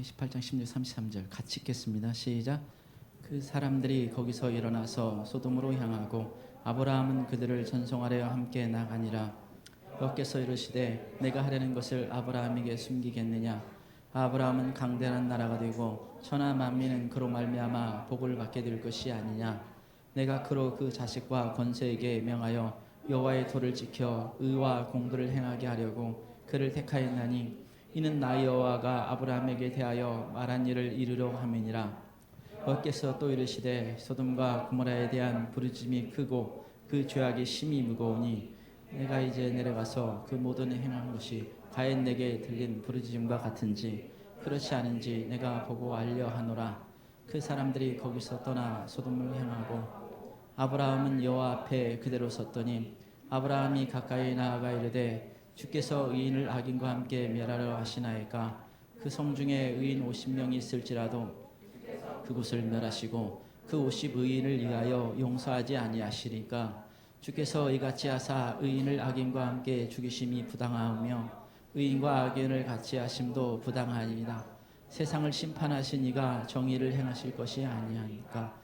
18장 16, 33절 같이 읽겠습니다. 시작. 그 사람들이 거기서 일어나서 소돔으로 향하고 아브라함은 그들을 전송하려 함께 나가니라. 여호와께서 이르시되 내가 하려는 것을 아브라함에게 숨기겠느냐. 아브라함은 강대한 나라가 되고 천하 만민은 그로 말미암아 복을 받게 될 것이 아니냐. 내가 그로 그 자식과 권세에게 명하여 여호와의 도를 지켜 의와 공도를 행하게 하려고 그를 택하였나니 이는 나 여호와가 아브라함에게 대하여 말한 일을 이루려 함이니라. 여호와께서 또 이르시되 소돔과 고모라에 대한 부르짖음이 크고 그 죄악이 심히 무거우니 내가 이제 내려가서 그 모든 행한 것이 과연 내게 들린 부르짖음과 같은지 그렇지 않은지 내가 보고 알려 하노라. 그 사람들이 거기서 떠나 소돔을 향하고 아브라함은 여호와 앞에 그대로 섰더니 아브라함이 가까이 나아가 이르되 주께서 의인을 악인과 함께 멸하려 하시나이까. 그 성 중에 의인 50명이 있을지라도 그곳을 멸하시고 그 50 의인을 위하여 용서하지 아니하시리까. 주께서 이같이 하사 의인을 악인과 함께 죽이심이 부당하며 의인과 악인을 같이 하심도 부당하니라. 세상을 심판하신 이가 정의를 행하실 것이 아니하니까.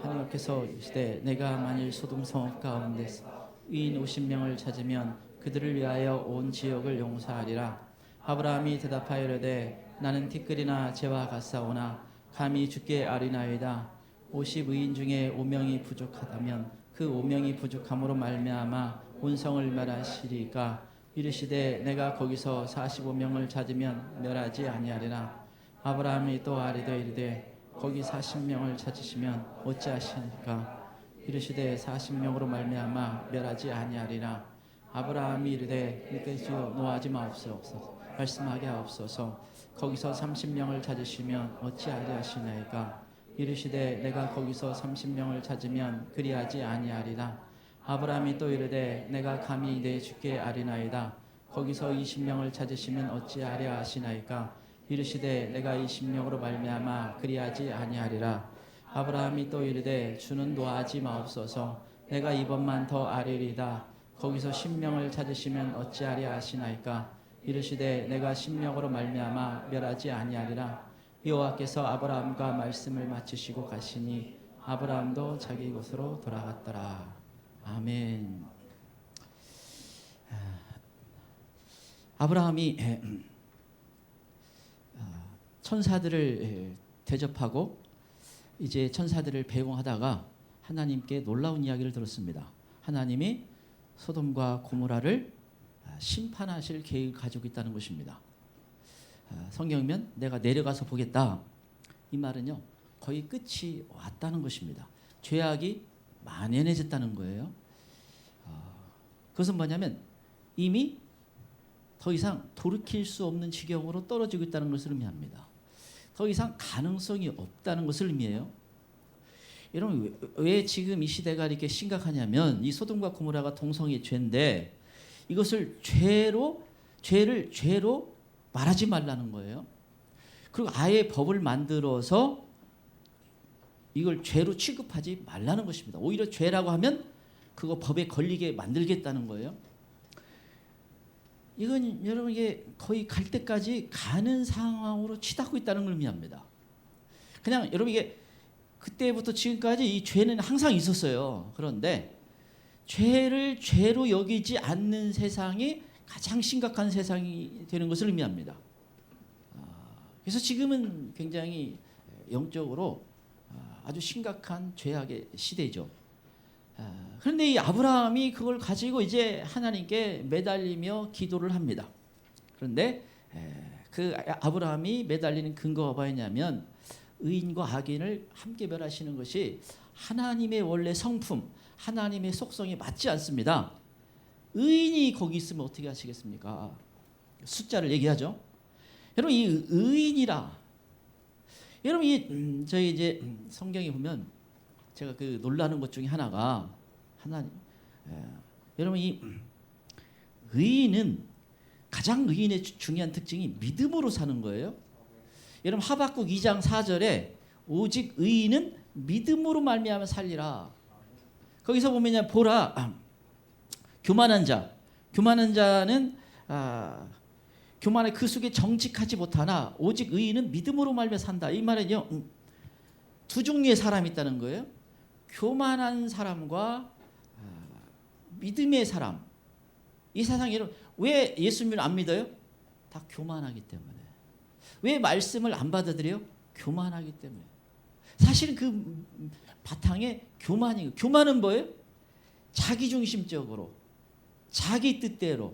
하나님께서 이르시되 내가 만일 소돔 성읍 가운데서 의인 50명을 찾으면 그들을 위하여 온 지역을 용서하리라. 아브라함이 대답하여 이르되 나는 티끌이나 재와 같사오나 감히 주께 아뢰나이다. 50 의인 중에 5명이 부족하다면 그 5명이 부족함으로 말미암아 온 성을 멸하시리까. 이르시되 내가 거기서 45명을 찾으면 멸하지 아니하리라. 아브라함이 또 아뢰되 이르되 거기 40명을 찾으시면 어찌하시니까. 이르시되 40명으로 말미암아 멸하지 아니하리라. 아브라함이 이르되 주께서 노하지 마옵소서 말씀하게 하옵소서. 거기서 30명을 찾으시면 어찌하리 하시나이까. 이르시되 내가 거기서 30명을 찾으면 그리하지 아니하리라. 아브라함이 또 이르되 내가 감히 내 주께 아뢰나이다. 거기서 20명을 찾으시면 어찌하려 하시나이까. 이르시되 내가 20명으로 말미암아 그리하지 아니하리라. 아브라함이 또 이르되 주는 노하지 마옵소서. 내가 이번만 더 아뢰리다. 거기서 10명을 찾으시면 어찌하려 하시나이까. 이르시되 내가 10명으로 말미암아 멸하지 아니하리라. 여호와께서 아브라함과 말씀을 마치시고 가시니 아브라함도 자기 곳으로 돌아갔더라. 아멘. 아브라함이 천사들을 대접하고 이제 천사들을 배웅하다가 하나님께 놀라운 이야기를 들었습니다. 하나님이 소돔과 고모라를 심판하실 계획을 가지고 있다는 것입니다. 성경이면 내가 내려가서 보겠다. 이 말은요 거의 끝이 왔다는 것입니다. 죄악이 만연해졌다는 거예요. 그것은 뭐냐면 이미 더 이상 돌이킬 수 없는 지경으로 떨어지고 있다는 것을 의미합니다. 더 이상 가능성이 없다는 것을 의미해요. 여러분 왜 지금 이 시대가 이렇게 심각하냐면 이 소돔과 고모라가 동성애 죄인데 이것을 죄를 죄로 말하지 말라는 거예요. 그리고 아예 법을 만들어서 이걸 죄로 취급하지 말라는 것입니다. 오히려 죄라고 하면 그거 법에 걸리게 만들겠다는 거예요. 이건 여러분 이게 거의 갈 때까지 가는 상황으로 치닫고 있다는 걸 의미합니다. 그냥 여러분 이게 그때부터 지금까지 이 죄는 항상 있었어요. 그런데 죄를 죄로 여기지 않는 세상이 가장 심각한 세상이 되는 것을 의미합니다. 그래서 지금은 굉장히 영적으로 아주 심각한 죄악의 시대죠. 그런데 이 아브라함이 그걸 가지고 이제 하나님께 매달리며 기도를 합니다. 그런데 그 아브라함이 매달리는 근거가 뭐였냐면 의인과 악인을 함께 멸하시는 것이 하나님의 원래 성품, 하나님의 속성에 맞지 않습니다. 의인이 거기 있으면 어떻게 하시겠습니까? 숫자를 얘기하죠. 여러분 이 의인이라 여러분 저희 이제 성경에 보면 제가 그 놀라는 것 중에 하나가 하나님 여러분 이 의인은 가장 의인의 중요한 특징이 믿음으로 사는 거예요. 여러분 하박국 2장 4절에 오직 의인은 믿음으로 말미암아 살리라. 거기서 보면 보라 교만한 자는 교만에 그 속에 정직하지 못하나 오직 의인은 믿음으로 말며 산다. 이 말은요, 두 종류의 사람이 있다는 거예요. 교만한 사람과 믿음의 사람. 이 세상에 왜 예수님을 안 믿어요? 다 교만하기 때문에. 왜 말씀을 안 받아들여요? 교만하기 때문에. 사실은 그 바탕에 교만이에요. 교만은 뭐예요? 자기중심적으로, 자기 뜻대로,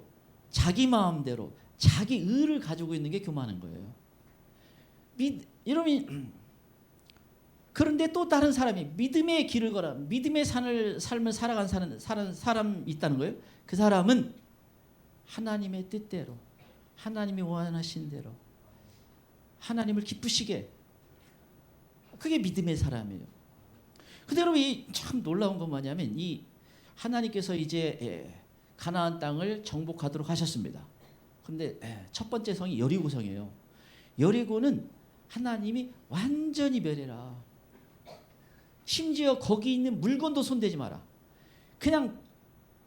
자기 마음대로, 자기 의를 가지고 있는 게 교만한 거예요. 여러분, 그런데 또 다른 사람이 믿음의 길을 걸어 믿음의 삶을 살아간 사람 있다는 거예요. 그 사람은 하나님의 뜻대로, 하나님이 원하신 대로, 하나님을 기쁘시게, 그게 믿음의 사람이에요. 근데 여러분, 참 놀라운 건 뭐냐면 이 하나님께서 이제 가나안 땅을 정복하도록 하셨습니다. 그런데 첫 번째 성이 여리고 성이에요. 여리고는 하나님이 완전히 멸해라. 심지어 거기 있는 물건도 손대지 마라. 그냥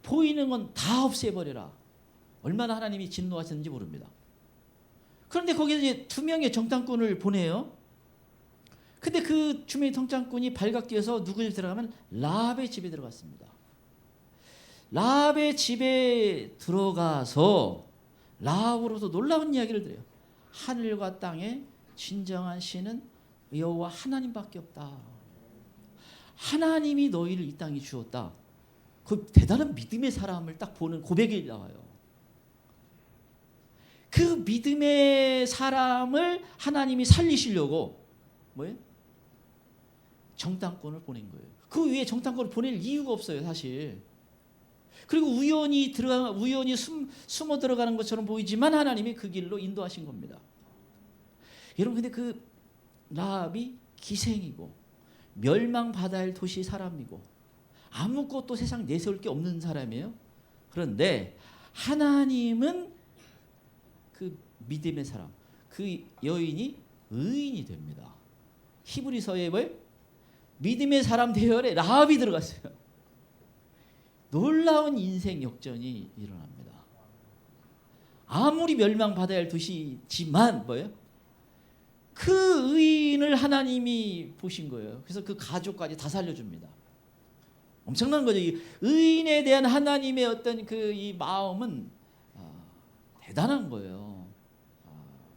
보이는 건 다 없애버려라. 얼마나 하나님이 진노하셨는지 모릅니다. 그런데 거기에 이제 두 명의 정탐꾼을 보내요. 근데 그 두 명의 정탐꾼이 발각되어서 누구 집 들어가면 라합의 집에 들어갔습니다. 라합의 집에 들어가서 라합으로부터 놀라운 이야기를 들어요. 하늘과 땅에 진정한 신은 여호와 하나님밖에 없다. 하나님이 너희를 이 땅에 주었다. 그 대단한 믿음의 사람을 딱 보는 고백이 나와요. 그 믿음의 사람을 하나님이 살리시려고 뭐예요? 정탐꾼을 보낸 거예요. 그 위에 정탐꾼을 보낼 이유가 없어요, 사실. 그리고 우연히 숨어 들어가는 것처럼 보이지만 하나님이 그 길로 인도하신 겁니다. 여러분, 근데 그 라합이 기생이고 멸망받아야 할 도시 사람이고 아무것도 세상 내세울 게 없는 사람이에요. 그런데 하나님은 그 믿음의 사람, 그 여인이 의인이 됩니다. 히브리서에 뭐예요? 믿음의 사람 대열에 라합이 들어갔어요. 놀라운 인생 역전이 일어납니다. 아무리 멸망받아야 할 도시지만 뭐예요? 그 의인을 하나님이 보신 거예요. 그래서 그 가족까지 다 살려줍니다. 엄청난 거죠. 이 의인에 대한 하나님의 어떤 그 이 마음은 대단한 거예요.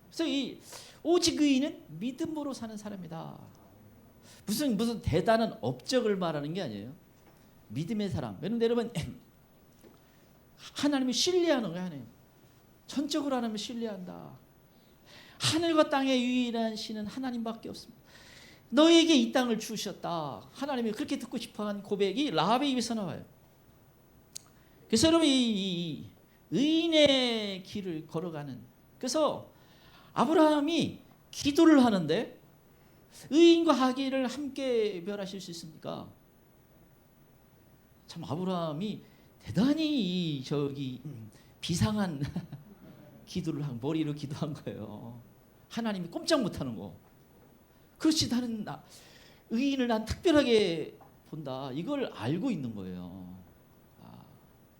그래서 이 오직 의인은 믿음으로 사는 사람이다. 무슨 대단한 업적을 말하는 게 아니에요. 믿음의 사람. 여러분, 하나님을 신뢰하는 거예요. 하나님. 전적으로 하나님을 신뢰한다. 하늘과 땅의 유일한 신은 하나님밖에 없습니다. 너에게 이 땅을 주셨다. 하나님이 그렇게 듣고 싶어한 고백이 라합의 입에서 나와요. 그래서 여러분, 이 의인의 길을 걸어가는, 그래서 아브라함이 기도를 하는데 의인과 하기를 함께 멸하실 수 있습니까? 참 아브라함이 대단히 비상한 기도를 머리로 기도한 거예요. 하나님이 꼼짝 못하는 거. 그렇지, 나는 의인을 난 특별하게 본다. 이걸 알고 있는 거예요.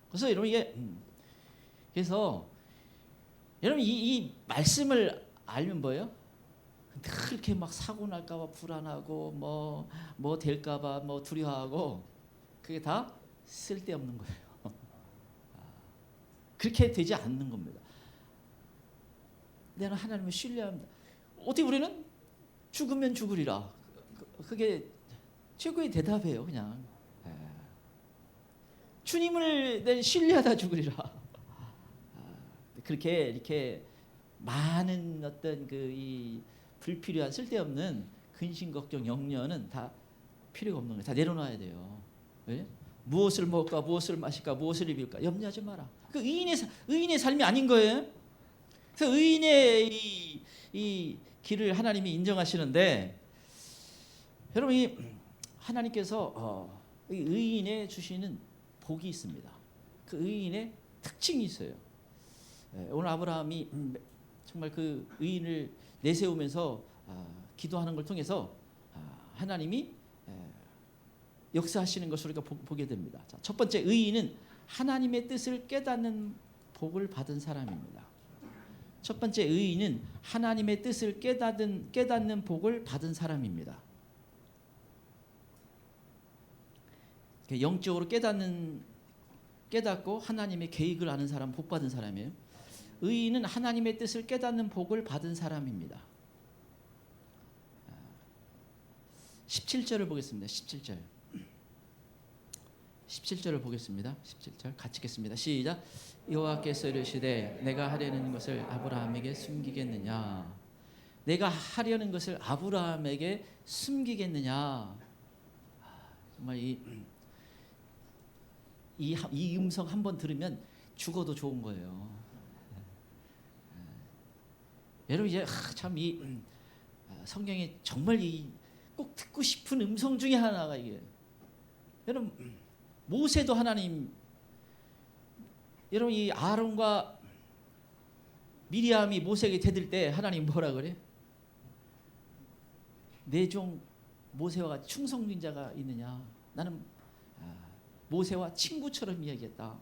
그래서 여러분, 이게 그래서 여러분 이 말씀을 알면 뭐예요? 그렇게 막 사고 날까봐 불안하고 뭐 될까봐 뭐 두려워하고 그게 다 쓸데없는 거예요. 그렇게 되지 않는 겁니다. 내가 하나님을 신뢰합니다. 어떻게 우리는 죽으면 죽으리라. 그게 최고의 대답이에요, 그냥. 주님을 내 신뢰하다 죽으리라. 그렇게 이렇게 많은 어떤 이 불필요한 쓸데없는 근심 걱정 염려는 다 필요가 없는 거예요. 다 내려놔야 돼요. 네? 무엇을 먹을까, 무엇을 마실까, 무엇을 입을까 염려하지 마라. 그 의인의 삶이 아닌 거예요. 그래서 의인의 이 길을 하나님이 인정하시는데, 여러분, 하나님께서 의인에 주시는 복이 있습니다. 그 의인의 특징이 있어요. 오늘 아브라함이 정말 그 의인을 내세우면서 기도하는 걸 통해서 하나님이 역사하시는 것을 우리가 보게 됩니다. 자, 첫 번째, 의인은 하나님의 뜻을 깨닫는 복을 받은 사람입니다. 첫 번째 의인은 하나님의 뜻을 깨닫는 복을 받은 사람입니다. 영적으로 깨닫고 하나님의 계획을 아는 사람, 복 받은 사람이에요. 의인은 하나님의 뜻을 깨닫는 복을 받은 사람입니다. 17절을 보겠습니다. 17절을 보겠습니다. 17절 같이 읽겠습니다. 시작. 여호와께서 이르시되 내가 하려는 것을 아브라함에게 숨기겠느냐? 내가 하려는 것을 아브라함에게 숨기겠느냐? 정말 이 음성 한번 들으면 죽어도 좋은 거예요. 여러분 이제 참 이 성경에 정말 꼭 듣고 싶은 음성 중에 하나가 이게. 여러분 모세도 하나님, 여러분 이 아론과 미리암이 모세에게 대들 때 하나님 뭐라 그래? 내 종 모세와 같이 충성된 자가 있느냐? 나는 모세와 친구처럼 이야기했다.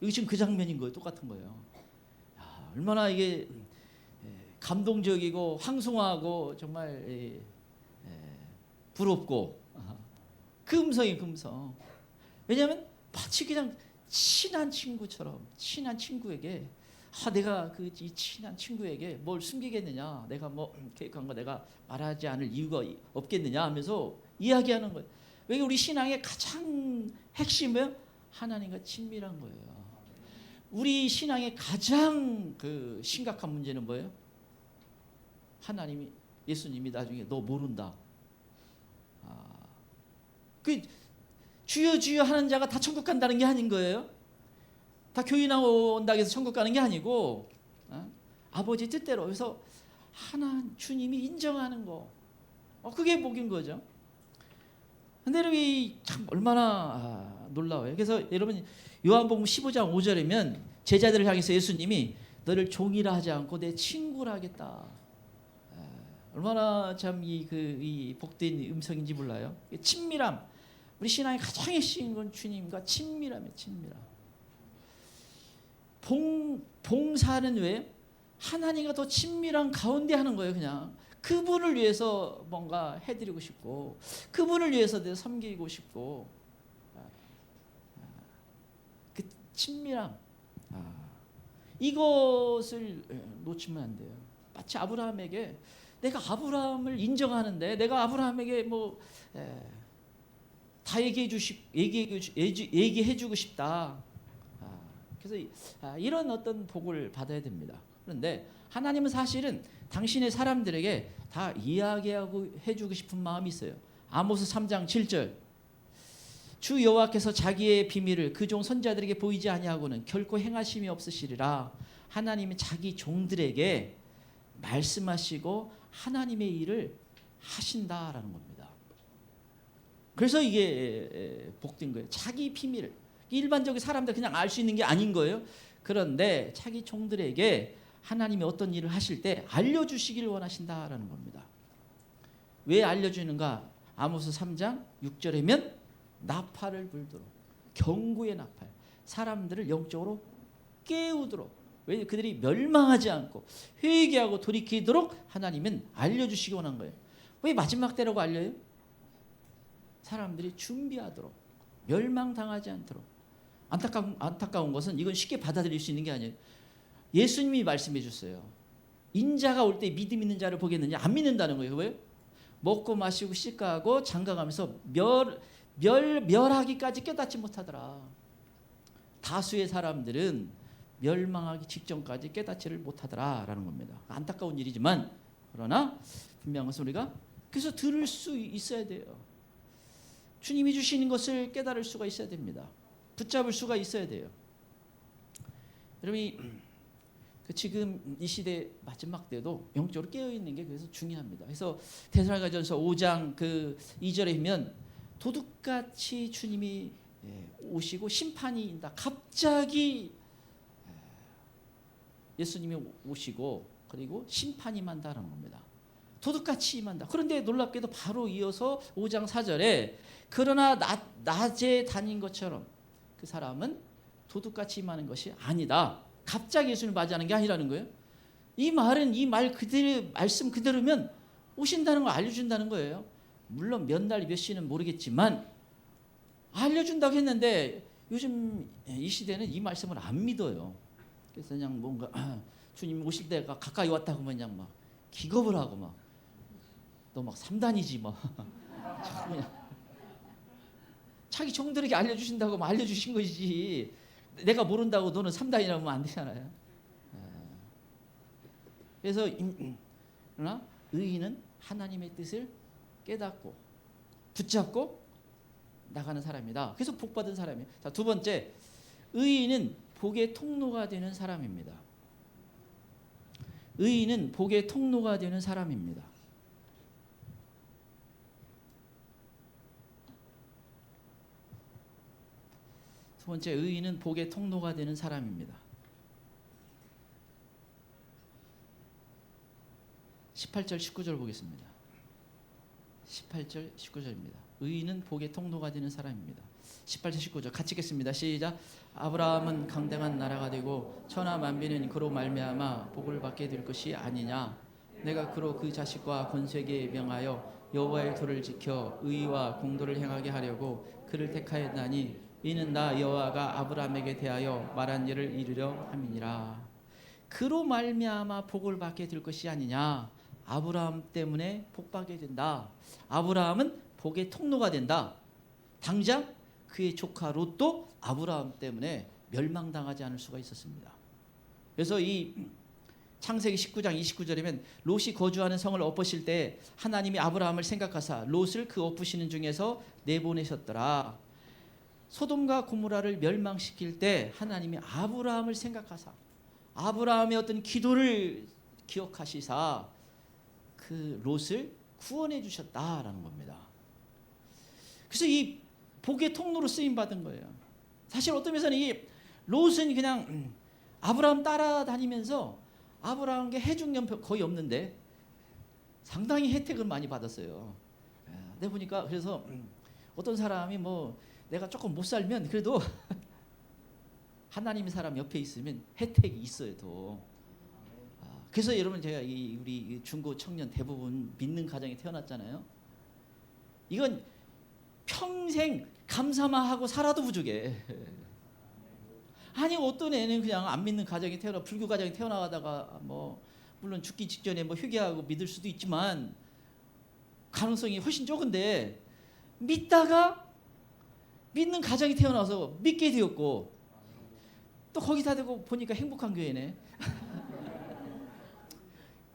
이거 지금 그 장면인 거예요. 똑같은 거예요. 얼마나 이게 감동적이고 황송하고 정말 부럽고 그 음성이에요. 그 음성. 왜냐하면 마치 그냥 친한 친구처럼, 친한 친구에게 내가 이 친한 친구에게 뭘 숨기겠느냐, 내가 뭐 계획한 거 내가 말하지 않을 이유가 없겠느냐 하면서 이야기하는 거예요. 왜 우리 신앙의 가장 핵심은 하나님과 친밀한 거예요. 우리 신앙의 가장 그 심각한 문제는 뭐예요? 하나님이, 예수님이 나중에 너 모른다. 그 주여 주여 하는 자가 다 천국 간다는 게 아닌 거예요. 다 교회 나온다고 해서 천국 가는 게 아니고 아버지 뜻대로. 그래서 주님이 인정하는 거, 그게 복인 거죠. 근데 여러분 참 얼마나 놀라워요. 그래서 여러분 요한복음 15장 5절이면 제자들을 향해서 예수님이 너를 종이라 하지 않고 내 친구라 하겠다. 얼마나 참 이 복된 음성인지 몰라요. 친밀함. 우리 신앙의 가장 핵심인 건 주님과 친밀함이에요. 친밀함. 봉사는 왜? 하나님과 더 친밀한 가운데 하는 거예요. 그냥 그분을 위해서 뭔가 해드리고 싶고, 그분을 위해서 내가 섬기고 싶고, 그 친밀함, 이것을 놓치면 안 돼요. 마치 아브라함에게 내가 아브라함을 인정하는데, 내가 아브라함에게 다 얘기해주고 싶다. 그래서 이런 어떤 복을 받아야 됩니다. 그런데 하나님은 사실은 당신의 사람들에게 다 이야기하고 해주고 싶은 마음이 있어요. 아모스 3장 7절. 주 여호와께서 자기의 비밀을 그 종 선지자들에게 보이지 아니하고는 결코 행하심이 없으시리라. 하나님이 자기 종들에게 말씀하시고 하나님의 일을 하신다라는 겁니다. 그래서 이게 복된 거예요. 자기 비밀을. 일반적인 사람들 그냥 알 수 있는 게 아닌 거예요. 그런데 자기 종들에게 하나님이 어떤 일을 하실 때 알려주시기를 원하신다라는 겁니다. 왜 알려주는가? 아모스 3장 6절이면 나팔을 불도록, 경고의 나팔, 사람들을 영적으로 깨우도록, 왜 그들이 멸망하지 않고 회개하고 돌이키도록 하나님은 알려주시기 원한 거예요. 왜 마지막 때라고 알려요? 사람들이 준비하도록, 멸망당하지 않도록. 안타까운 것은 이건 쉽게 받아들일 수 있는 게 아니에요. 예수님이 말씀해 줬어요. 인자가 올 때 믿음 있는 자를 보겠느냐? 안 믿는다는 거예요. 왜? 먹고 마시고 시가하고 장가가면서 멸하기까지 깨닫지 못하더라. 다수의 사람들은 멸망하기 직전까지 깨닫지를 못하더라라는 겁니다. 안타까운 일이지만, 그러나 분명한 것은 우리가 그래서 들을 수 있어야 돼요. 주님이 주시는 것을 깨달을 수가 있어야 됩니다. 붙잡을 수가 있어야 돼요. 여러분이 지금 이 시대 마지막 때도 영적으로 깨어 있는 게 그래서 중요합니다. 그래서 데살로니가전서 5장 2절에 보면 도둑같이 주님이 오시고 심판이 인다. 갑자기 예수님이 오시고 그리고 심판이 임한다는 겁니다. 도둑같이 임한다. 그런데 놀랍게도 바로 이어서 5장 4절에 그러나 낮에 다닌 것처럼 그 사람은 도둑같이 임하는 것이 아니다. 갑자기 예수님을 맞이하는 게 아니라는 거예요. 이 말은 이 말 그대로 말씀 그대로면 오신다는 걸 알려준다는 거예요. 물론 몇 날 몇 시는 모르겠지만 알려준다고 했는데 요즘 이 시대는 이 말씀을 안 믿어요. 그래서 그냥 뭔가 주님 오실 때가 가까이 왔다고 하면 그냥 막 기겁을 하고 막 너 막 3단이지 막 그냥 자기 종들에게 알려주신다고 막 알려주신 것이지 내가 모른다고 너는 3단이라고 하면 안 되잖아요. 그래서 그러나 의인은 하나님의 뜻을 깨닫고 붙잡고 나가는 사람이다. 그래서 복받은 사람이에요. 자, 두 번째, 의인은 복의 통로가 되는 사람입니다. 의인은 복의 통로가 되는 사람입니다. 두 번째, 의인은 복의 통로가 되는 사람입니다. 18절 19절 보겠습니다. 18절 19절입니다. 의인은 복의 통로가 되는 사람입니다. 18절 19절 같이 읽겠습니다. 시작. 아브라함은 강대한 나라가 되고 천하 만민은 그로 말미암아 복을 받게 될 것이 아니냐. 내가 그로 그 자식과 권세에게 명하여 여호와의 도를 지켜 의와 공도를 행하게 하려고 그를 택하였나니 이는 나 여호와가 아브라함에게 대하여 말한 일을 이루려 함이니라. 그로 말미암아 복을 받게 될 것이 아니냐. 아브라함 때문에 복 받게 된다. 아브라함은 복의 통로가 된다. 당장 그의 조카 롯도 아브라함 때문에 멸망당하지 않을 수가 있었습니다. 그래서 이 창세기 19장 29절이면 롯이 거주하는 성을 엎으실 때 하나님이 아브라함을 생각하사 롯을 그 엎으시는 중에서 내보내셨더라. 소돔과 고모라를 멸망시킬 때 하나님이 아브라함을 생각하사 아브라함의 어떤 기도를 기억하시사 그 롯을 구원해 주셨다라는 겁니다. 그래서 이 복의 통로로 쓰임 받은 거예요. 사실 어떤 면에서는 이 롯은 그냥 아브라함 따라다니면서 아브라함에게 해준 게 거의 없는데 상당히 혜택을 많이 받았어요. 내가 보니까 그래서 어떤 사람이 뭐 내가 조금 못 살면 그래도 하나님의 사람 옆에 있으면 혜택이 있어요 더. 그래서 여러분 제가 우리 중고 청년 대부분 믿는 가정에 태어났잖아요. 이건 평생 감사만 하고 살아도 부족해. 아니 어떤 애는 그냥 안 믿는 가정에 태어나 불교 가정에 태어나다가 뭐 물론 죽기 직전에 뭐 회개하고 믿을 수도 있지만 가능성이 훨씬 적은데 믿다가 믿는 가정이 태어나서 믿게 되었고 또 거기다 대고 보니까 행복한 교회네.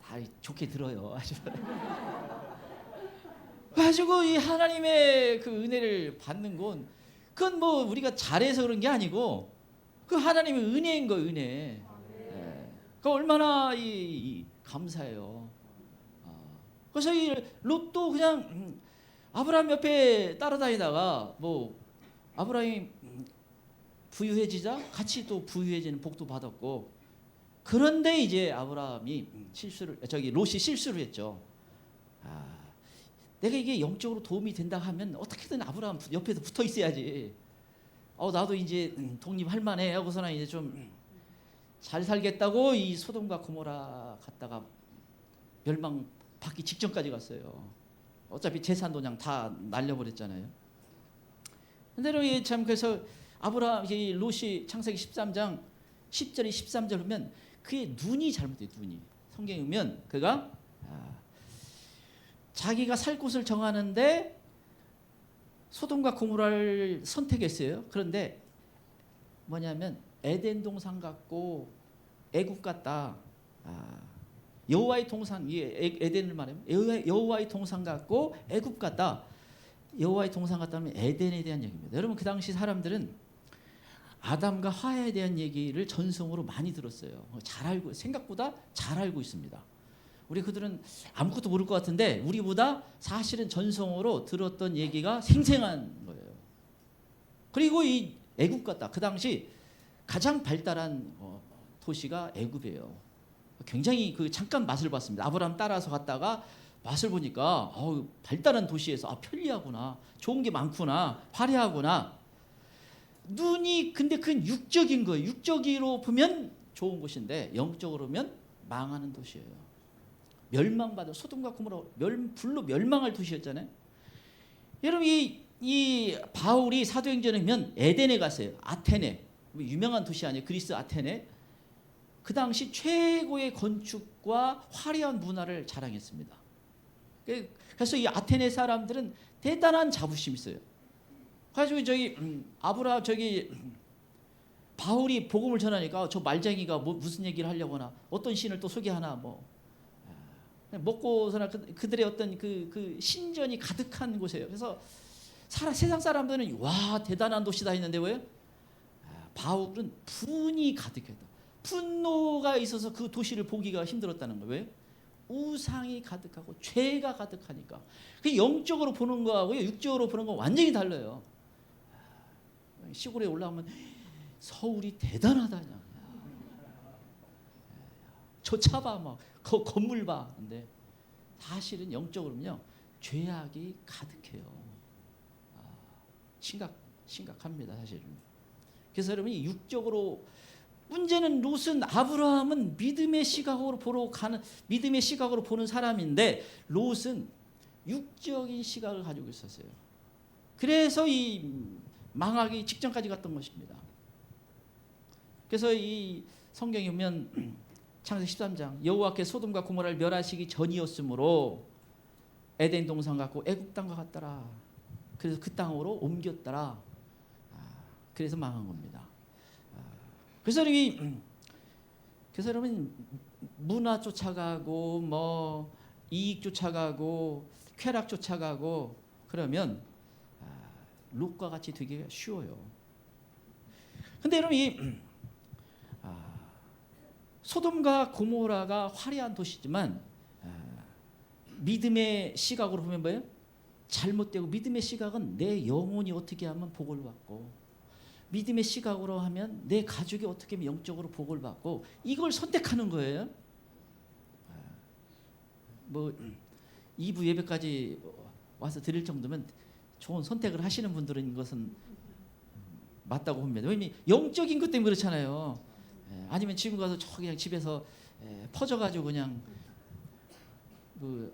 다 좋게 들어요. 아주. 가지고 이 하나님의 그 은혜를 받는 건 그건 뭐 우리가 잘해서 그런 게 아니고 그 하나님의 은혜인 거 은혜. 그 얼마나 감사해요. 그래서 이 롯도 그냥 아브라함 옆에 따라다니다가 뭐 아브라함이 부유해지자 같이 또 부유해지는 복도 받았고 그런데 이제 아브라함이 롯이 실수를 했죠. 내가 이게 영적으로 도움이 된다 하면 어떻게든 아브라함 옆에서 붙어 있어야지. 나도 이제 독립할 만해 하고서는 이제 좀 잘 살겠다고 이 소돔과 고모라 갔다가 멸망 받기 직전까지 갔어요. 어차피 재산도 그냥 다 날려버렸잖아요. 근데 참 그래서 아브라함 롯이 창세기 13장 10절에 13절 보면 그의 눈이 잘못돼요. 눈이 성경에 보면 그가 자기가 살 곳을 정하는데 소돔과 고모라를 선택했어요. 그런데 뭐냐면 에덴 동산 같고 애국 같다. 여호와의 동산, 에덴을 말하면 여호와의 동산 같고 애국 같다. 여호와의 동산 같다면 에덴에 대한 얘기입니다. 여러분 그 당시 사람들은 아담과 하와에 대한 얘기를 전성으로 많이 들었어요. 잘 알고 생각보다 잘 알고 있습니다. 우리 그들은 아무것도 모를 것 같은데 우리보다 사실은 전성으로 들었던 얘기가 생생한 거예요. 그리고 이 애굽 같다. 그 당시 가장 발달한 도시가 애굽이에요. 굉장히 잠깐 맛을 봤습니다. 아브라함 따라서 갔다가 맛을 보니까 발달한 도시에서 편리하구나, 좋은 게 많구나, 화려하구나. 눈이 근데 그건 육적인 거예요. 육적으로 보면 좋은 곳인데 영적으로 보면 망하는 도시예요. 멸망받은 소돔과 고모라 불로 멸망할 도시였잖아요. 여러분 이 바울이 사도행전에 보면 에덴에 갔어요. 아테네 유명한 도시 아니에요. 그리스 아테네. 그 당시 최고의 건축과 화려한 문화를 자랑했습니다. 그래서 이 아테네 사람들은 대단한 자부심이 있어요. 가지고 바울이 복음을 전하니까 저 말쟁이가 무슨 얘기를 하려고 하나, 어떤 신을 또 소개하나, 먹고 사나 그들의 어떤 그 신전이 가득한 곳이에요. 그래서 세상 사람들은 와 대단한 도시다 했는데 왜? 바울은 분이 가득했다. 분노가 있어서 그 도시를 보기가 힘들었다는 거예요. 왜? 우상이 가득하고 죄가 가득하니까. 그 영적으로 보는 거하고 육적으로 보는 거 완전히 달라요. 시골에 올라오면 서울이 대단하다. 저 차 봐, 막 건물 봐. 근데 사실은 영적으로는요 죄악이 가득해요. 심각합니다, 사실은. 그래서 여러분이 육적으로 문제는 롯은 아브라함은 믿음의 시각으로 보는 사람인데 롯은 육적인 시각을 가지고 있었어요. 그래서 이 망하기 직전까지 갔던 것입니다. 그래서 이 성경에 보면 창세기 13장 여호와께서 소돔과 고모라를 멸하시기 전이었으므로 에덴 동산 같고 애국 땅과 같더라. 그래서 그 땅으로 옮겼더라. 그래서 망한 겁니다. 그래서 여러분 문화 쫓아가고 이익 쫓아가고 쾌락 쫓아가고 그러면 롯과 같이 되기가 쉬워요. 근데 여러분 소돔과 고모라가 화려한 도시지만 믿음의 시각으로 보면 뭐예요? 잘못되고 믿음의 시각은 내 영혼이 어떻게 하면 복을 받고 믿음의 시각으로 하면 내 가족이 어떻게 하면 영적으로 복을 받고 이걸 선택하는 거예요. 2부 예배까지 와서 드릴 정도면 좋은 선택을 하시는 분들은 이것은 맞다고 봅니다. 왜냐하면 영적인 것 때문에 그렇잖아요. 아니면 지금 가서 그냥 집에서 퍼져가지고 그냥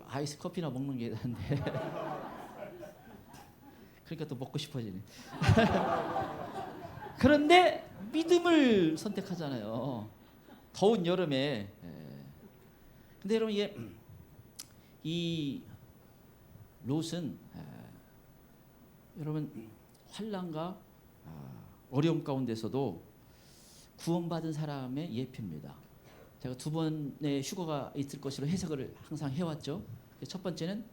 아이스 커피나 먹는 게 나은데 그러니까 또 먹고 싶어지네. 그런데 믿음을 선택하잖아요. 더운 여름에. 근데 여러분 이 롯은 여러분 환난과 어려움 가운데서도 구원받은 사람의 예표입니다. 제가 2번의 휴거가 있을 것으로 해석을 항상 해왔죠. 첫 번째는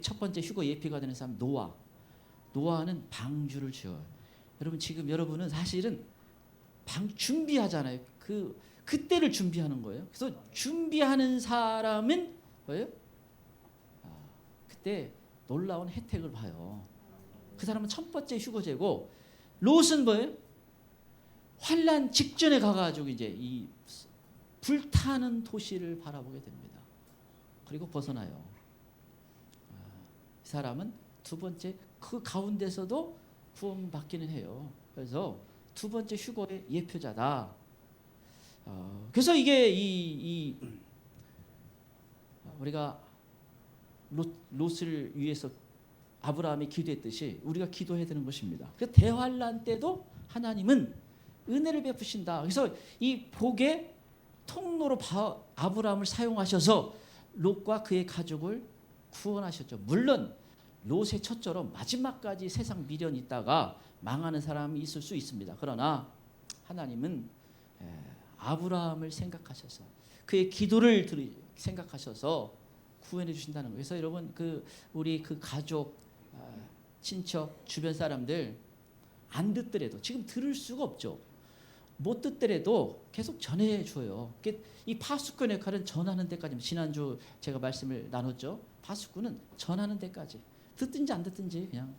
첫 번째 휴거 예표가 되는 사람 노아는 방주를 지어요. 여러분 지금 여러분은 사실은 준비하잖아요. 그때를 준비하는 거예요. 그래서 준비하는 사람은 뭐예요? 그때 놀라운 혜택을 봐요. 그 사람은 첫 번째 휴거제고 롯은 뭐예요? 환난 직전에 가가지고 이제 이 불타는 도시를 바라보게 됩니다. 그리고 벗어나요. 이 사람은 두 번째 그 가운데서도 구원받기는 해요. 그래서 두 번째 휴거의 예표자다. 그래서 이게 우리가 롯을 위해서 아브라함이 기도했듯이 우리가 기도해야 되는 것입니다. 그래서 대환란 때도 하나님은 은혜를 베푸신다. 그래서 이 복의 통로로 아브라함을 사용하셔서 롯과 그의 가족을 구원하셨죠. 물론 롯의 첫처럼 마지막까지 세상 미련이 있다가 망하는 사람이 있을 수 있습니다. 그러나 하나님은 아브라함을 생각하셔서 그의 기도를 생각하셔서 구원해 주신다는 거예요. 그래서 여러분 우리 가족, 친척, 주변 사람들 안 듣더라도 지금 들을 수가 없죠. 못 듣더라도 계속 전해 줘요. 이 파수꾼의 역할은 전하는 데까지. 지난주 제가 말씀을 나눴죠. 파수꾼은 전하는 데까지. 듣든지 안 듣든지 그냥.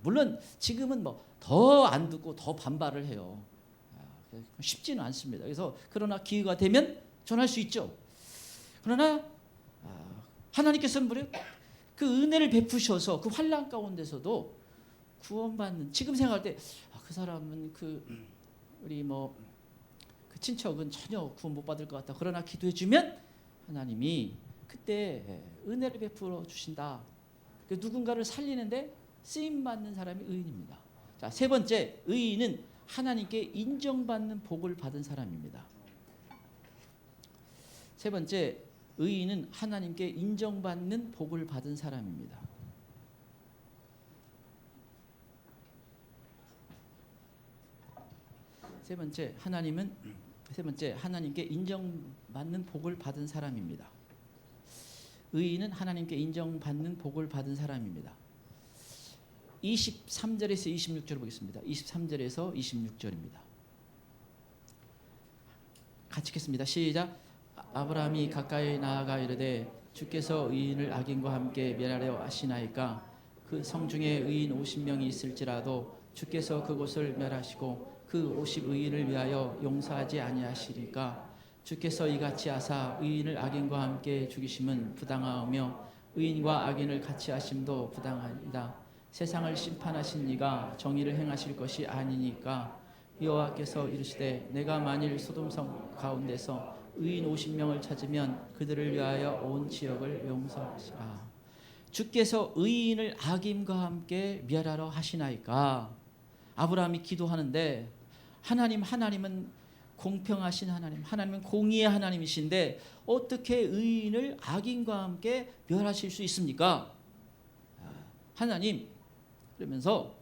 물론 지금은 더 안 듣고 더 반발을 해요. 쉽지는 않습니다. 그러나 기회가 되면 전할 수 있죠. 그러나 하나님께서는 그 은혜를 베푸셔서 그 환난 가운데서도 구원받는, 지금 생각할 때 그 사람은 우리 그 친척은 전혀 구원 못 받을 것 같다. 그러나 기도해 주면 하나님이 그때 은혜를 베풀어 주신다. 누군가를 살리는데 쓰임 받는 사람이 의인입니다. 자, 세 번째, 의인은 하나님께 인정받는 복을 받은 사람입니다. 세 번째, 의인은 하나님께 인정받는 복을 받은 사람입니다. 세 번째, 하나님께 인정받는 복을 받은 사람입니다. 의인은 하나님께 인정받는 복을 받은 사람입니다. 23절에서 26절 보겠습니다. 23절에서 26절입니다. 같이 읽겠습니다. 시작. 아브라함이 가까이 나아가 이르되 주께서 의인을 악인과 함께 멸하려 하시나이까. 그 성중에 의인 50명이 있을지라도 주께서 그곳을 멸하시고 그 50의인을 위하여 용서하지 아니하시리까. 주께서 이같이 하사 의인을 악인과 함께 죽이심은 부당하며 의인과 악인을 같이 하심도 부당하니라. 세상을 심판하신 이가 정의를 행하실 것이 아니니까. 여호와께서 이르시되 내가 만일 소돔성 가운데서 의인 50명을 찾으면 그들을 위하여 온 지역을 용서하시라. 주께서 의인을 악인과 함께 멸하러 하시나이까. 아브라함이 기도하는데 하나님은 공평하신 하나님은 공의의 하나님이신데 어떻게 의인을 악인과 함께 멸하실 수 있습니까? 하나님, 그러면서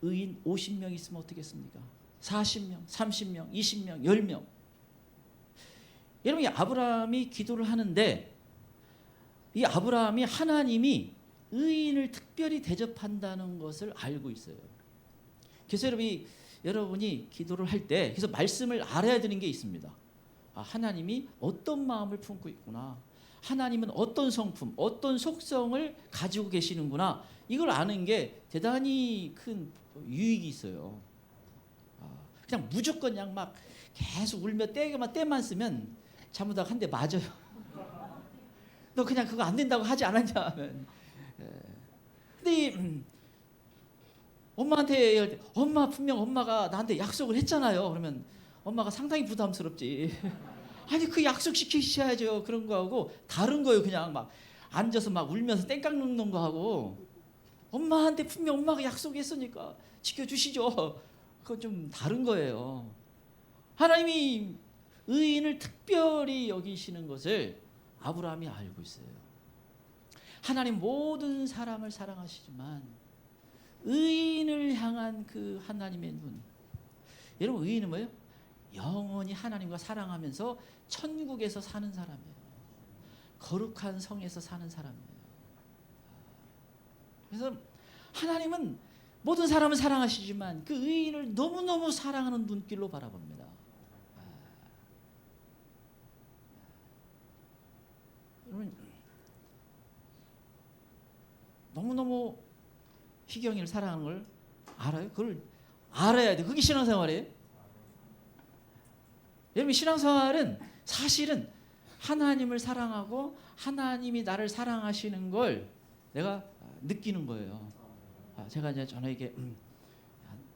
의인 50명 있으면 어떻겠습니까? 40명, 30명, 20명, 10명. 여러분, 이 아브라함이 기도를 하는데 이 아브라함이 하나님이 의인을 특별히 대접한다는 것을 알고 있어요. 그래서 여러분이 기도를 할 때 그래서 말씀을 알아야 되는 게 있습니다. 하나님이 어떤 마음을 품고 있구나. 하나님은 어떤 성품, 어떤 속성을 가지고 계시는구나. 이걸 아는 게 대단히 큰 유익이 있어요. 그냥 무조건 그냥 막 계속 울며 때만 쓰면 잘못하고 한 대 맞아요. 너 그냥 그거 안 된다고 하지 않았냐 하면. 근데 엄마한테 얘기할 때 엄마 분명 엄마가 나한테 약속을 했잖아요. 그러면 엄마가 상당히 부담스럽지. 아니 그 약속 지키셔야죠. 그런 거하고 다른 거예요. 그냥 막 앉아서 막 울면서 땡깡 눕는 거하고 엄마한테 분명 엄마가 약속했으니까 지켜주시죠. 그건 좀 다른 거예요. 하나님이 의인을 특별히 여기시는 것을 아브라함이 알고 있어요. 하나님 모든 사람을 사랑하시지만 의인을 향한 그 하나님의 눈. 여러분, 의인은 뭐예요? 영원히 하나님과 사랑하면서 천국에서 사는 사람이에요. 거룩한 성에서 사는 사람이에요. 그래서 하나님은 모든 사람을 사랑하시지만 그 의인을 너무너무 사랑하는 눈길로 바라봅니다. 여러분, 너무너무 희경이를 사랑하는 걸 알아요? 그걸 알아야 돼. 그게 신앙생활이에요. 여러분, 신앙생활은 사실은 하나님을 사랑하고 하나님이 나를 사랑하시는 걸 내가 느끼는 거예요. 제가 이제 전에게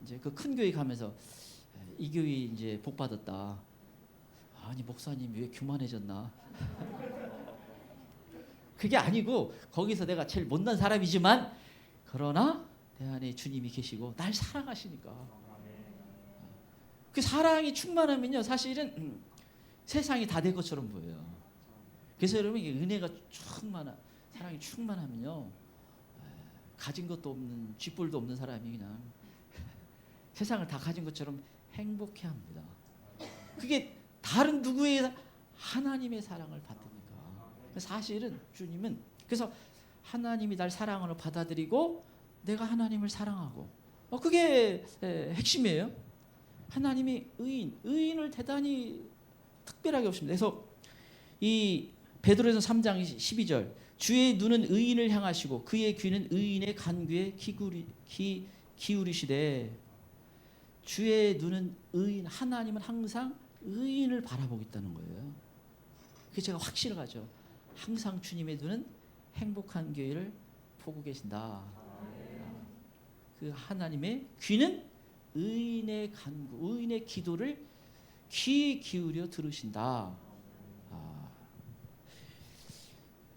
이제 그 큰 교회 가면서 이 교회 이제 복 받았다. 아니 목사님 왜 교만해졌나? 그게 아니고 거기서 내가 제일 못난 사람이지만 그러나 내 안에 주님이 계시고 날 사랑하시니까 그 사랑이 충만하면요 사실은 세상이 다 내 것처럼 보여요. 그래서 여러분 은혜가 사랑이 충만하면요 가진 것도 없는 쥐뿔도 없는 사람이 그냥 세상을 다 가진 것처럼 행복해합니다. 그게 다른 누구의 하나님의 사랑을 받으니까. 사실은 주님은 그래서 하나님이 날 사랑으로 받아들이고 내가 하나님을 사랑하고 그게 핵심이에요. 하나님이 의인을 대단히 특별하게 보십니다. 그래서 이 베드로전서 3장 12절 주의 눈은 의인을 향하시고 그의 귀는 의인의 간구에 기울이시되 주의 눈은 의인 하나님은 항상 의인을 바라보겠다는 거예요. 그게 제가 확실하죠. 항상 주님의 눈은 행복한 교회를 보고 계신다. 그 하나님의 귀는 의인의 간구, 의인의 기도를 귀 기울여 들으신다.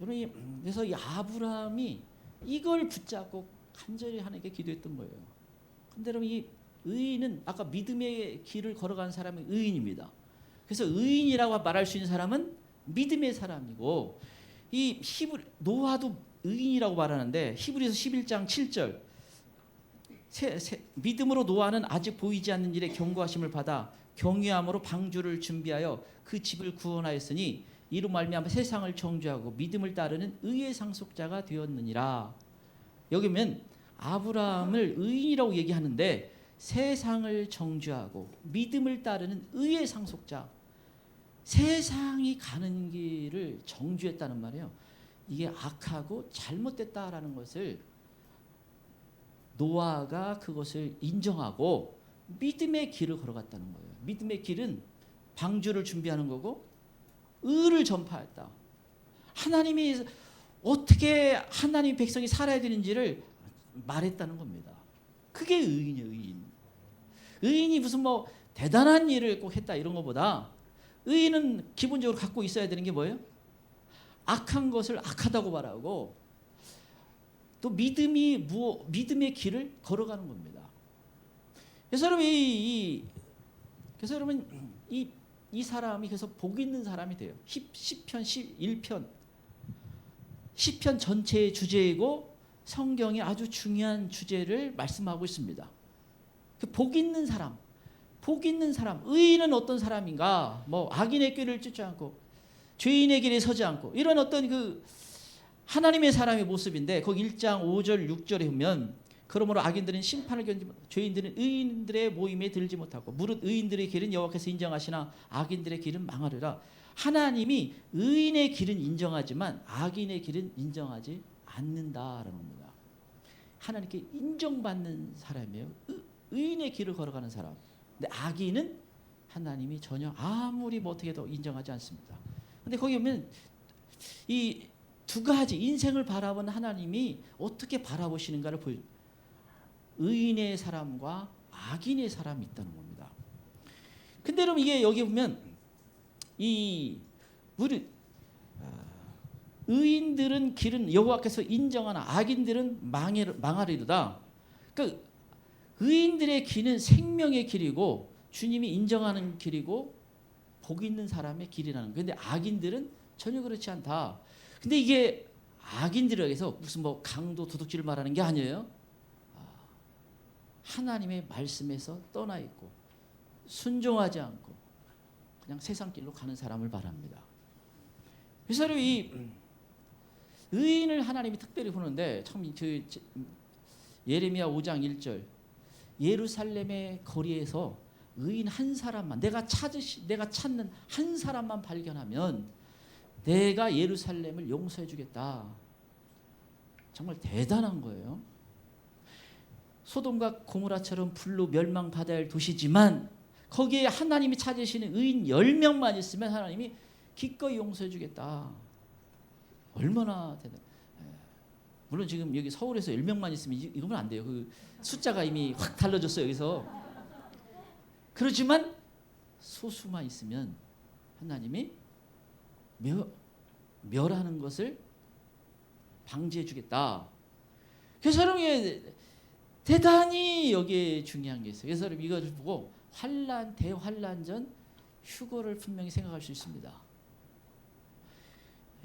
여러분, 그래서 이 아브라함이 이걸 붙잡고 간절히 하나님께 기도했던 거예요. 근데 여러분, 이 의인은 아까 믿음의 길을 걸어간 사람이 의인입니다. 그래서 의인이라고 말할 수 있는 사람은 믿음의 사람이고, 이 노아도 의인이라고 말하는데 히브리서 11장 7절 믿음으로 노아는 아직 보이지 않는 일에 경고하심을 받아 경외함으로 방주를 준비하여 그 집을 구원하였으니 이로 말미암아 세상을 정죄하고 믿음을 따르는 의의 상속자가 되었느니라. 여기 보면 아브라함을 의인이라고 얘기하는데 세상을 정죄하고 믿음을 따르는 의의 상속자, 세상이 가는 길을 정죄했다는 말이에요. 이게 악하고 잘못됐다라는 것을 노아가 그것을 인정하고 믿음의 길을 걸어갔다는 거예요. 믿음의 길은 방주를 준비하는 거고 의를 전파했다. 하나님이 어떻게 하나님 백성이 살아야 되는지를 말했다는 겁니다. 그게 의인이에요. 의인이 무슨 뭐 대단한 일을 꼭 했다 이런 것보다 의인은 기본적으로 갖고 있어야 되는 게 뭐예요? 악한 것을 악하다고 말하고 또 믿음의 길을 걸어가는 겁니다. 그래서 여러분 이 사람이 그래서 복 있는 사람이 돼요. 시편 1편 시편 전체의 주제이고 성경의 아주 중요한 주제를 말씀하고 있습니다. 복 있는 사람, 의인은 어떤 사람인가? 뭐 악인의 길을 쫓지 않고 죄인의 길에 서지 않고 이런 어떤 그 하나님의 사람의 모습인데 거기 1장 5절 6절에 보면 그러므로 악인들은 심판을 견디지 못하고 죄인들은 의인들의 모임에 들지 못하고 무릇 의인들의 길은 여호와께서 인정하시나 악인들의 길은 망하리라. 하나님이 의인의 길은 인정하지만 악인의 길은 인정하지 않는다라는 겁니다. 하나님께 인정받는 사람이에요. 의인의 길을 걸어가는 사람. 근데 악인은 하나님이 전혀 아무리 뭐 어떻게 해도 인정하지 않습니다. 근데 거기 보면 이 두 가지 인생을 바라보는 하나님이 어떻게 바라보시는가를 보여. 의인의 사람과 악인의 사람이 있다는 겁니다. 근데 여러분 이게 여기 보면 우리 의인들은 길은 여호와께서 인정하나 악인들은 망하리로다. 그러니까 의인들의 길은 생명의 길이고 주님이 인정하는 길이고 복 있는 사람의 길이라는 거예요. 근데 악인들은 전혀 그렇지 않다. 근데 이게 악인들에게 해서 무슨 뭐 강도 도둑질을 말하는 게 아니에요. 하나님의 말씀에서 떠나 있고 순종하지 않고 그냥 세상 길로 가는 사람을 말합니다. 그래서 이 의인을 하나님이 특별히 보는데 참 예레미야 5장 1절 예루살렘의 거리에서 의인 한 사람만 내가 찾는 한 사람만 발견하면 내가 예루살렘을 용서해 주겠다. 정말 대단한 거예요. 소돔과 고모라처럼 불로 멸망받아야 할 도시지만 거기에 하나님이 찾으시는 의인 10명만 있으면 하나님이 기꺼이 용서해 주겠다. 얼마나 대단. 물론 지금 여기 서울에서 10명만 있으면 이거면 안 돼요. 그 숫자가 이미 확 달라졌어요. 여기서. 그렇지만 소수만 있으면 하나님이 멸하는 것을 방지해 주겠다. 그래서 여러분 대단히 여기에 중요한 게 있어요. 그래서 여러분 이것을 보고 대환란전 휴거를 분명히 생각할 수 있습니다.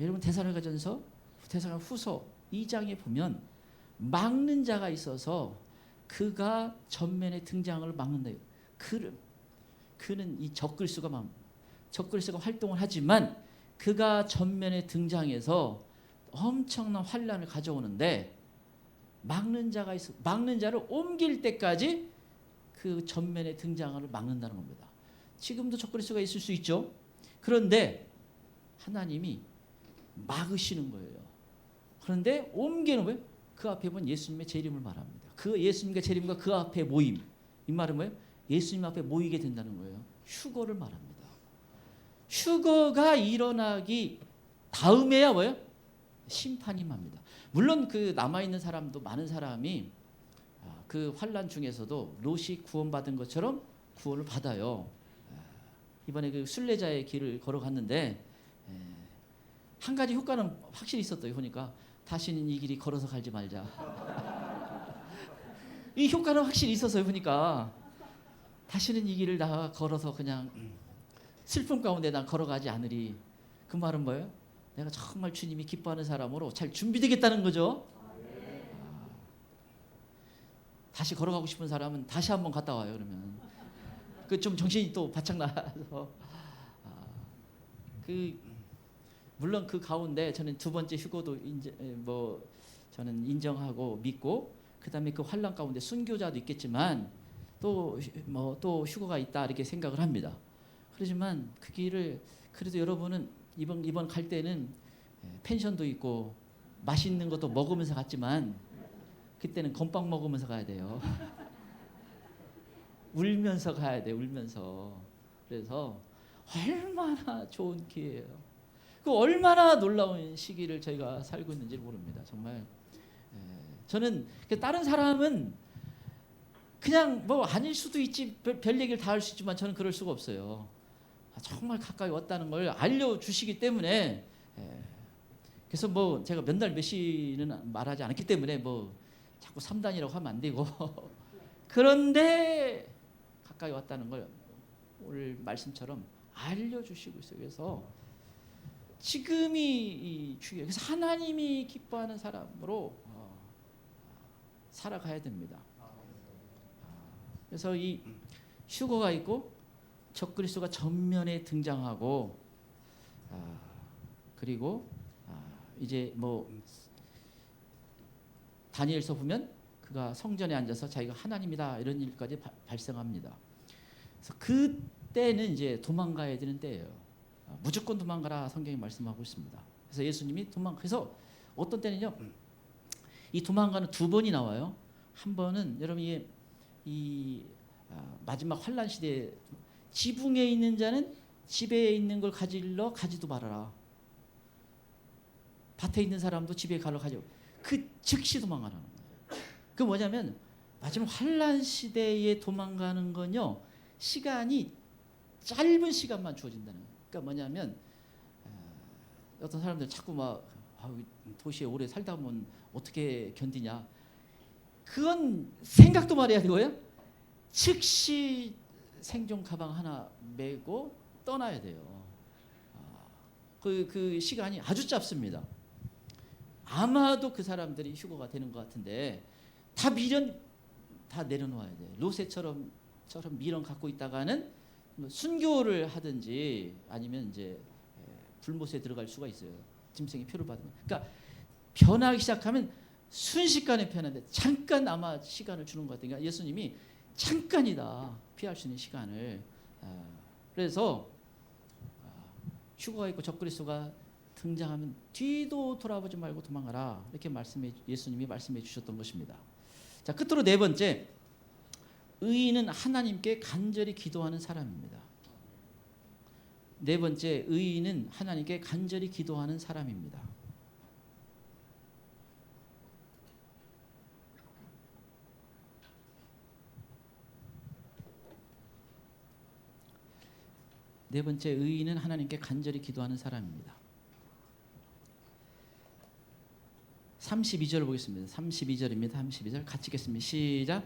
여러분 데살로니가전서 데살로니가후서 2장에 보면 막는 자가 있어서 그가 전면에 등장을 막는다. 그는 이 적그리스도가 활동을 하지만 그가 전면에 등장해서 엄청난 환란을 가져오는데 막는 자를 옮길 때까지 그 전면에 등장을 막는다는 겁니다. 지금도 적그리스도가 있을 수 있죠. 그런데 하나님이 막으시는 거예요. 그런데 옮기는 거예요. 그 앞에 보면 예수님의 재림을 말합니다. 그 예수님과 재림과 그 앞에 모임. 이 말은 뭐예요? 예수님 앞에 모이게 된다는 거예요. 휴거를 말합니다. 휴거가 일어나기 다음에야 뭐예요? 심판이 임합니다. 물론 그 남아있는 사람도 많은 사람이 그 환란 중에서도 롯이 구원받은 것처럼 구원을 받아요. 이번에 그 순례자의 길을 걸어갔는데 한 가지 효과는 확실히 있었대요. 보니까 다시는 이 길이 걸어서 갈지 말자. 이 효과는 확실히 있었어요. 보니까 다시는 이 길을 나 걸어서 그냥 슬픔 가운데 난 걸어가지 않으리. 그 말은 뭐예요? 내가 정말 주님이 기뻐하는 사람으로 잘 준비되겠다는 거죠. 다시 걸어가고 싶은 사람은 다시 한번 갔다 와요. 그러면 그 좀 정신이 또 바짝 나서 그 물론 그 가운데 저는 두 번째 휴거도 저는 인정하고 믿고, 그다음에 그 환란 가운데 순교자도 있겠지만 또 휴거가 있다 이렇게 생각을 합니다. 그렇지만 그 길을 그래도 여러분은 이번 갈 때는 펜션도 있고 맛있는 것도 먹으면서 갔지만 그때는 건빵 먹으면서 가야 돼요. 울면서 가야 돼요. 울면서. 그래서 얼마나 좋은 기회예요. 그 얼마나 놀라운 시기를 저희가 살고 있는지 모릅니다. 정말 저는 다른 사람은 그냥 뭐 아닐 수도 있지, 별 얘기를 다 할 수 있지만 저는 그럴 수가 없어요. 정말 가까이 왔다는 걸 알려주시기 때문에 그래서 뭐 제가 몇 날 몇 시는 말하지 않았기 때문에 뭐 자꾸 3단이라고 하면 안 되고 그런데 가까이 왔다는 걸 오늘 말씀처럼 알려주시고 있어요. 그래서 지금이 이 중요해요. 그래서 하나님이 기뻐하는 사람으로 살아가야 됩니다. 그래서 이 휴거가 있고 적그리스도가 전면에 등장하고 그리고 이제 뭐 다니엘서 보면 그가 성전에 앉아서 자기가 하나님이다 이런 일까지 발생합니다. 그래서 그때는 이제 도망가야 되는 때예요. 무조건 도망가라 성경이 말씀하고 있습니다. 그래서 예수님이 그래서 어떤 때는요, 이 도망가는 두 번이 나와요. 한 번은 여러분이 이 마지막 환란 시대에 지붕에 있는 자는 집에 있는 걸 가지도 말아라. 밭에 있는 사람도 집에 가지고 그 즉시 도망가라는 거예요. 그 뭐냐면 마지막 환란 시대에 도망가는 건요, 시간이 짧은 시간만 주어진다는 거예요. 그러니까 뭐냐면 어떤 사람들 자꾸 막 도시에 오래 살다 보면 어떻게 견디냐, 그건 생각도 말해야 되고요, 즉시 생존 가방 하나 메고 떠나야 돼요. 그 시간이 아주 짧습니다. 아마도 그 사람들이 휴거가 되는 것 같은데 다 내려놓아야 돼요. 로세처럼 미련 갖고 있다가는 순교를 하든지 아니면 이제 불못에 들어갈 수가 있어요. 짐승의 표를 받으면. 그러니까 변하기 시작하면 순식간에 변하는데 잠깐 아마 시간을 주는 것 같아요. 그러니까 예수님이 잠깐이다 피할 수 있는 시간을. 그래서 휴거가 있고 적그리스도가 등장하면 뒤도 돌아보지 말고 도망가라 이렇게 예수님이 말씀해 주셨던 것입니다. 자, 끝으로 네 번째, 의인은 하나님께 간절히 기도하는 사람입니다. 네 번째, 의인은 하나님께 간절히 기도하는 사람입니다. 네 번째, 의인은 하나님께 간절히 기도하는 사람입니다. 32절 보겠습니다. 32절입니다. 32절 같이 읽겠습니다. 시작.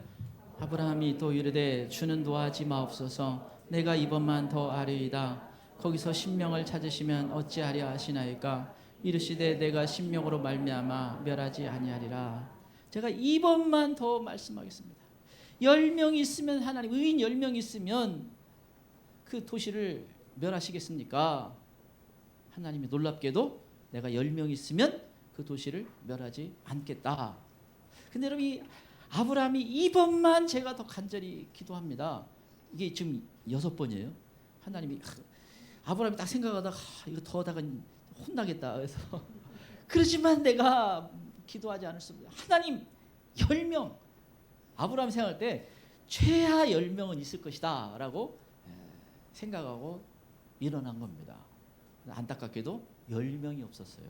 아브라함이 또 이르되 주는 도하지 마옵소서. 내가 이번만 더 아뢰이다. 거기서 신명을 찾으시면 어찌하려 하시나이까. 이르시되 내가 신명으로 말미암아 멸하지 아니하리라. 제가 이번만 더 말씀하겠습니다. 10명이 있으면 하나님, 의인 10명이 있으면 그 도시를 멸하시겠습니까? 하나님이 놀랍게도 내가 10명이 있으면 그 도시를 멸하지 않겠다. 근데 여러분, 아브라함이 이번만 제가 더 간절히 기도합니다. 이게 지금 6번이에요. 하나님이 아브라함이 딱 생각하다가 이거 더 하다가 혼나겠다. 그래서 그렇지만 내가 기도하지 않을 수 없어요. 하나님 10명. 아브라함 생각할 때 최하 10명은 있을 것이다 라고 생각하고 일어난 겁니다. 안타깝게도 10명이 없었어요.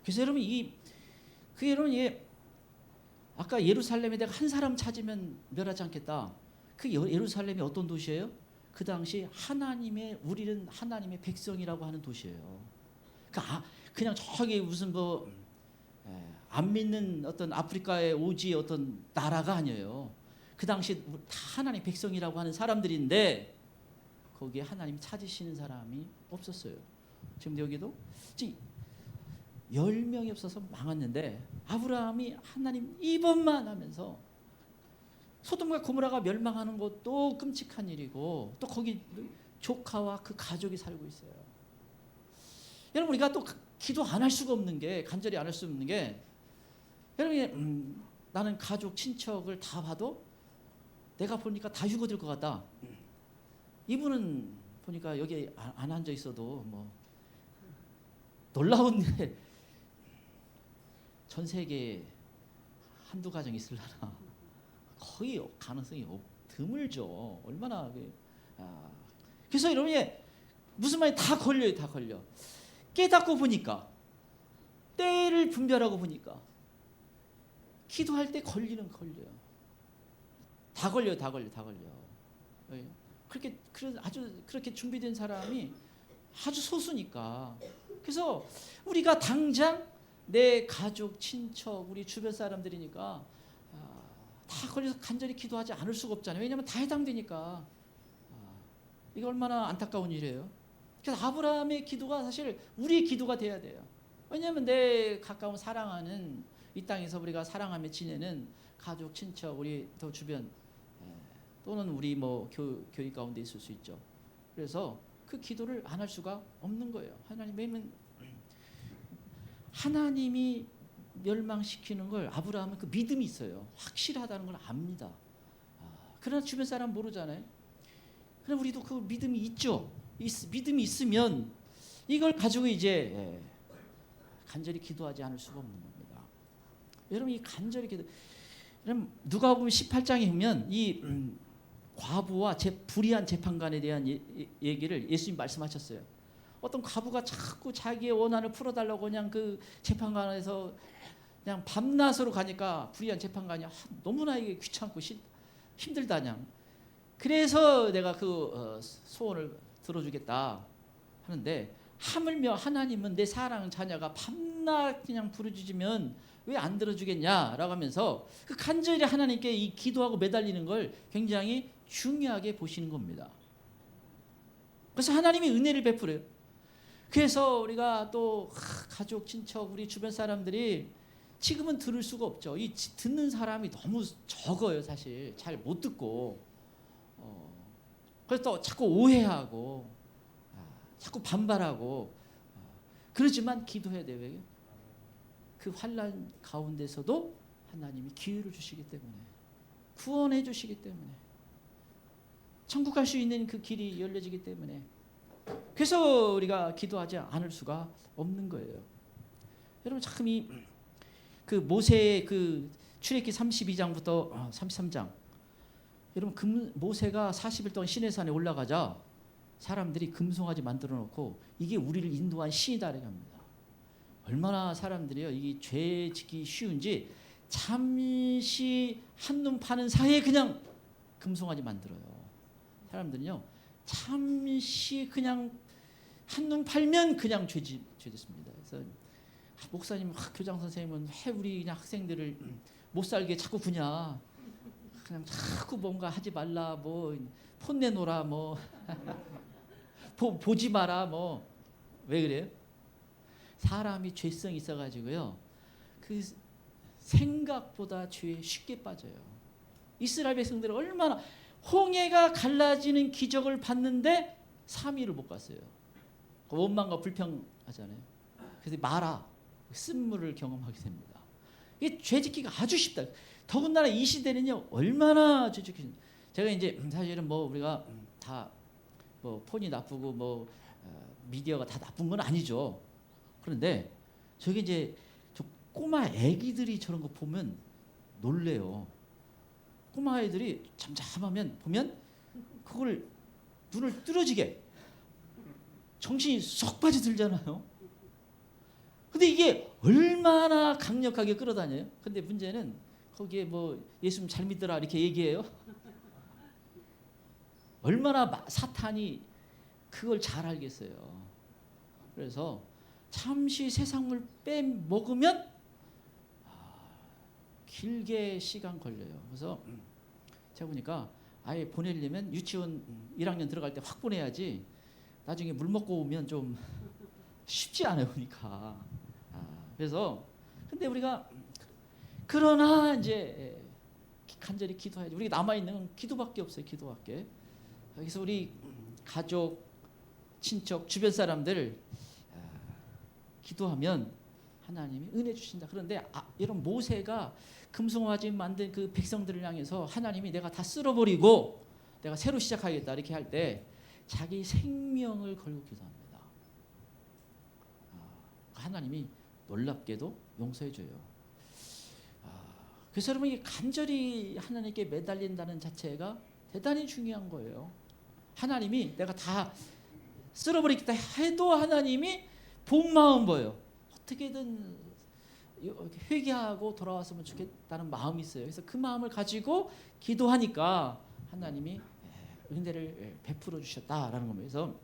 그래서 여러분 여러분 아까 예루살렘에 내가 한 사람 찾으면 멸하지 않겠다. 그 예루살렘이 어떤 도시예요? 그 당시 하나님의 우리는 하나님의 백성이라고 하는 도시예요. 그냥 저기 무슨 뭐 안 믿는 어떤 아프리카의 오지 어떤 나라가 아니에요. 그 당시 다 하나님 백성이라고 하는 사람들인데 거기에 하나님 찾으시는 사람이 없었어요. 지금 여기도 10명이 없어서 망했는데 아브라함이 하나님 이번만 하면서 소돔과 고모라가 멸망하는 것도 끔찍한 일이고 또 거기 조카와 그 가족이 살고 있어요. 여러분 우리가 또 기도 안 할 수가 없는 게 간절히 안 할 수 없는 게 여러분 나는 가족 친척을 다 봐도 내가 보니까 다 휴거될 것 같다. 이분은 보니까 여기 안 앉아 있어도 뭐 놀라운데 전 세계에 한두 가정 있으려나 거의 가능성이 드물죠. 얼마나 그래서 여러분이 무슨 말이 다 걸려요. 다 걸려. 깨닫고 보니까 때를 분별하고 보니까 기도할 때 걸려요. 다 걸려. 그렇게 준비된 사람이 아주 소수니까. 그래서 우리가 당장 내 가족, 친척, 우리 주변 사람들이니까 다 걸려서 간절히 기도하지 않을 수가 없잖아요. 왜냐하면 다 해당되니까. 이게 얼마나 안타까운 일이에요. 그래서 아브라함의 기도가 사실 우리의 기도가 돼야 돼요. 왜냐하면 내 가까운 사랑하는 이 땅에서 우리가 사랑하며 지내는 가족, 친척, 우리 더 주변 또는 우리 뭐 교회 가운데 있을 수 있죠. 그래서 그 기도를 안 할 수가 없는 거예요. 하나님이 멸망시키는 걸 아브라함은 그 믿음이 있어요. 확실하다는 걸 압니다. 그러나 주변 사람 모르잖아요. 그럼 우리도 그 믿음이 있죠. 믿음이 있으면 이걸 가지고 이제 간절히 기도하지 않을 수가 없는 겁니다. 여러분 이 간절히 기도. 여러분 누가복음 18장에 보면 이 과부와 불의한 재판관에 대한 얘기를 예수님 말씀하셨어요. 어떤 과부가 자꾸 자기의 원한을 풀어달라고 그냥 그 재판관에서 그냥 밤낮으로 가니까 불의한 재판관이 너무나 이게 귀찮고 힘들다 그냥. 그래서 내가 그 소원을 들어주겠다 하는데 하물며 하나님은 내 사랑하는 자녀가 밤낮 그냥 부르짖으면 왜 안 들어주겠냐라고 하면서 그 간절히 하나님께 이 기도하고 매달리는 걸 굉장히 중요하게 보시는 겁니다. 그래서 하나님이 은혜를 베풀어요. 그래서 우리가 또 가족, 친척, 우리 주변 사람들이 지금은 들을 수가 없죠. 이 듣는 사람이 너무 적어요. 사실 잘 못 듣고 그래서 또 자꾸 오해하고 자꾸 반발하고 그러지만 기도해야 돼요. 그 환난 가운데서도 하나님이 기회를 주시기 때문에 구원해 주시기 때문에 천국 갈 수 있는 그 길이 열려지기 때문에 그래서 우리가 기도하지 않을 수가 없는 거예요. 여러분 참 이 그 모세의 그 출애굽기 32장부터 33장 여러분 모세가 40일 동안 시내산에 올라가자 사람들이 금송아지 만들어 놓고 이게 우리를 인도한 신이다 이렇게 합니다. 얼마나 사람들이요 이게 죄 짓기 쉬운지 잠시 한눈 파는 사이에 그냥 금송아지 만들어요. 사람들은요 잠시 그냥 한눈 팔면 그냥 죄 짓습니다. 그래서 목사님, 교장 선생님은 왜 우리 그냥 학생들을 못 살게 자꾸 그냥 자꾸 뭔가 하지 말라, 뭐 폰 내놓으라, 뭐 보지 마라, 뭐 왜 그래요? 사람이 죄성이 있어가지고요. 그 생각보다 죄에 쉽게 빠져요. 이스라엘 백성들은 얼마나 홍해가 갈라지는 기적을 봤는데 3일을 못 갔어요. 원망과 불평하잖아요. 그래서 마라 쓴물을 경험하게 됩니다. 이게 죄 짓기가 아주 쉽다. 더군다나 이 시대는요 얼마나 죄 짓기. 제가 이제 사실은 뭐 우리가 다 뭐 폰이 나쁘고 뭐 미디어가 다 나쁜 건 아니죠. 그런데 저게 이제 저 꼬마 애기들이 저런 거 보면 놀래요. 꼬마 아이들이 잠잠하면 보면 그걸 눈을 뚫어지게 정신이 쏙 빠져들잖아요. 근데 이게 얼마나 강력하게 끌어다녀요. 근데 문제는 거기에 뭐 예수님 잘 믿더라 이렇게 얘기해요. 얼마나 사탄이 그걸 잘 알겠어요. 그래서 잠시 세상물 빼먹으면 길게 시간 걸려요. 그래서 제가 보니까 아예 보내려면 유치원 1학년 들어갈 때 확 보내야지 나중에 물 먹고 오면 좀 쉽지 않아요. 보니까. 그래서 근데 우리가 그러나 이제 간절히 기도해야지. 우리 남아있는 건 기도밖에 없어요. 기도밖에. 그래서 우리 가족, 친척, 주변 사람들 기도하면 하나님이 은혜 주신다. 그런데 이런 모세가 금송아지 만든 그 백성들을 향해서 하나님이 내가 다 쓸어버리고 내가 새로 시작하겠다 이렇게 할 때 자기 생명을 걸고 기도합니다. 하나님이 놀랍게도 용서해줘요. 그래서 여러분 이게 간절히 하나님께 매달린다는 자체가 대단히 중요한 거예요. 하나님이 내가 다 쓸어버리겠다 해도 하나님이 본 마음 보여요. 어떻게든 회개하고 돌아왔으면 좋겠다는 마음이 있어요. 그래서 그 마음을 가지고 기도하니까 하나님이 은혜를 베풀어 주셨다라는 겁니다. 그래서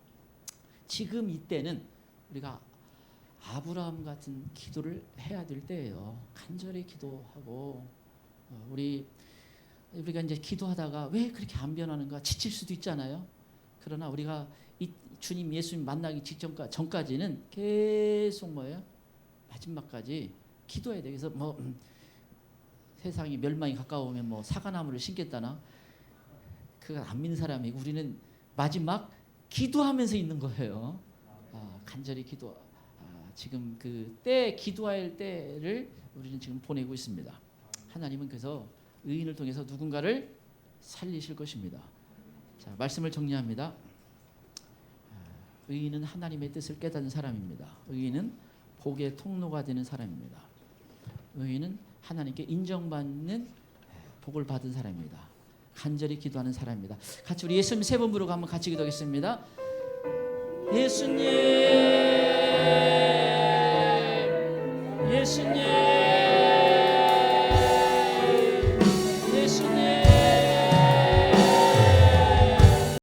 지금 이때는 우리가 아브라함 같은 기도를 해야 될 때예요. 간절히 기도하고 우리가 이제 기도하다가 왜 그렇게 안 변하는가 지칠 수도 있잖아요. 그러나 우리가 이 주님 예수님 만나기 전까지는 계속 뭐예요? 마지막까지 기도해야 돼. 그래서 뭐 세상이 멸망이 가까우면 뭐 사과나무를 심겠다나 그건 안 믿는 사람이고 우리는 마지막 기도하면서 있는 거예요. 간절히 기도. 지금 그 때 기도할 때를 우리는 지금 보내고 있습니다. 하나님은 그래서 의인을 통해서 누군가를 살리실 것입니다. 자, 말씀을 정리합니다. 의인은 하나님의 뜻을 깨닫는 사람입니다. 의인은 복의 통로가 되는 사람입니다. 의인은 하나님께 인정받는 복을 받은 사람입니다. 간절히 기도하는 사람입니다. 같이 우리 예수님 세 번 부르고 한번 같이 기도하겠습니다. 예수님, 예수님.